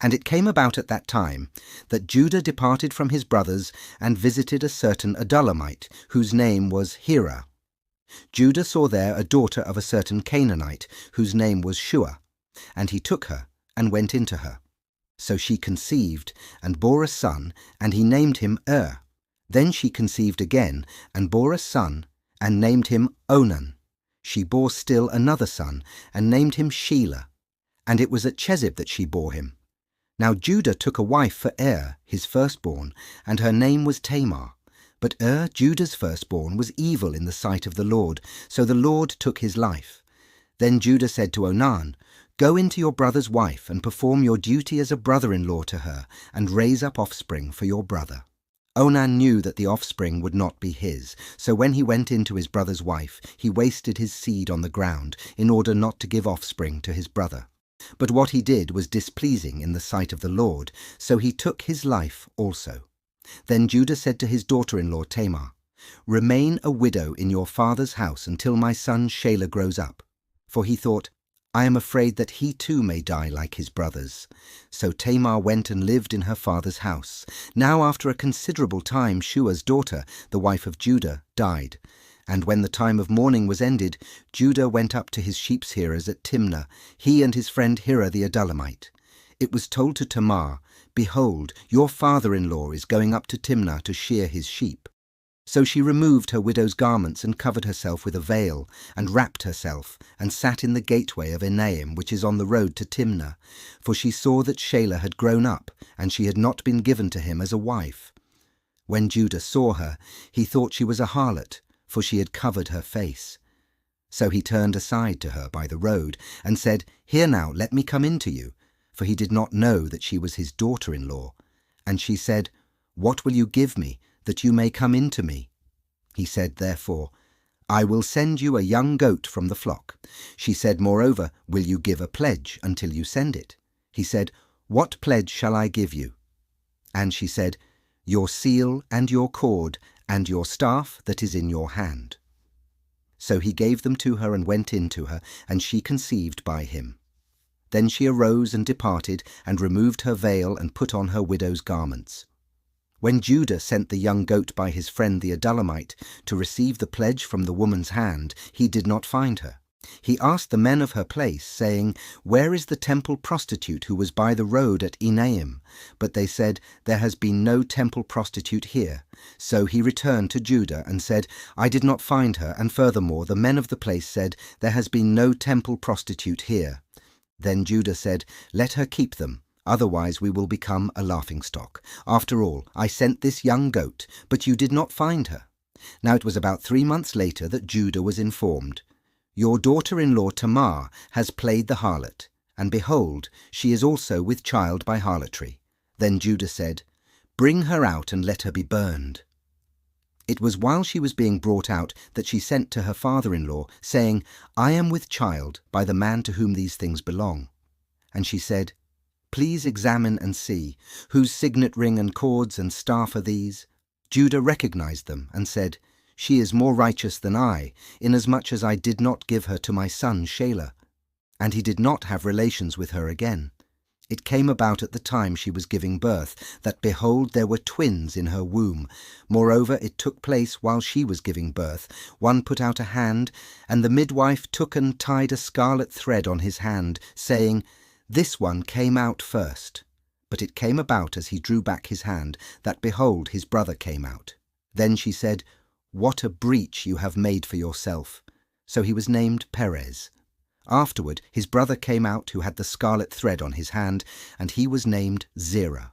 And it came about at that time that Judah departed from his brothers and visited a certain Adullamite, whose name was Hira. Judah saw there a daughter of a certain Canaanite, whose name was Shua, and he took her and went into her. So she conceived and bore a son, and he named him Then she conceived again and bore a son, and named him Onan. She bore still another son, and named him Shelah. And it was at Chezib that she bore him. Now Judah took a wife for his firstborn, and her name was Tamar. But Judah's firstborn, was evil in the sight of the Lord, so the Lord took his life. Then Judah said to Onan, "Go into your brother's wife, and perform your duty as a brother-in-law to her, and raise up offspring for your brother." Onan knew that the offspring would not be his, so when he went into his brother's wife, he wasted his seed on the ground, in order not to give offspring to his brother. But what he did was displeasing in the sight of the Lord, so he took his life also. Then Judah said to his daughter-in-law Tamar, "Remain a widow in your father's house until my son Shelah grows up." For he thought, "I am afraid that he too may die like his brothers." So Tamar went and lived in her father's house. Now after a considerable time Shua's daughter, the wife of Judah, died. And when the time of mourning was ended, Judah went up to his sheep-shearers at Timnah, he and his friend Hira the Adullamite. It was told to Tamar, "Behold, your father-in-law is going up to Timnah to shear his sheep." So she removed her widow's garments and covered herself with a veil, and wrapped herself, and sat in the gateway of Enaim, which is on the road to Timnah, for she saw that Shelah had grown up, and she had not been given to him as a wife. When Judah saw her, he thought she was a harlot, for she had covered her face. So he turned aside to her by the road, and said, "Here now, let me come in to you," for he did not know that she was his daughter-in-law. And she said, "What will you give me, that you may come in to me?" He said, therefore, "I will send you a young goat from the flock." She said, "Moreover, will you give a pledge until you send it?" He said, "What pledge shall I give you?" And she said, "Your seal and your cord, and your staff that is in your hand." So he gave them to her and went in to her, and she conceived by him. Then she arose and departed, and removed her veil and put on her widow's garments. When Judah sent the young goat by his friend the Adullamite to receive the pledge from the woman's hand, he did not find her. He asked the men of her place, saying, "Where is the temple prostitute who was by the road at Enaim?" But they said, "There has been no temple prostitute here." So he returned to Judah and said, "I did not find her, and furthermore the men of the place said, 'There has been no temple prostitute here.'" Then Judah said, "Let her keep them, otherwise we will become a laughingstock. After all, I sent this young goat, but you did not find her." Now it was about 3 months later that Judah was informed, "Your daughter-in-law Tamar has played the harlot, and behold, she is also with child by harlotry." Then Judah said, "Bring her out and let her be burned." It was while she was being brought out that she sent to her father-in-law, saying, "I am with child by the man to whom these things belong." And she said, "Please examine and see, whose signet ring and cords and staff are these?" Judah recognized them and said, "She is more righteous than I, inasmuch as I did not give her to my son Shelah." And he did not have relations with her again. It came about at the time she was giving birth, that behold, there were twins in her womb. Moreover, it took place while she was giving birth. One put out a hand, and the midwife took and tied a scarlet thread on his hand, saying, "This one came out first." But it came about as he drew back his hand, that behold, his brother came out. Then she said, "What a breach you have made for yourself." So he was named Perez. Afterward his brother came out who had the scarlet thread on his hand, and he was named Zerah.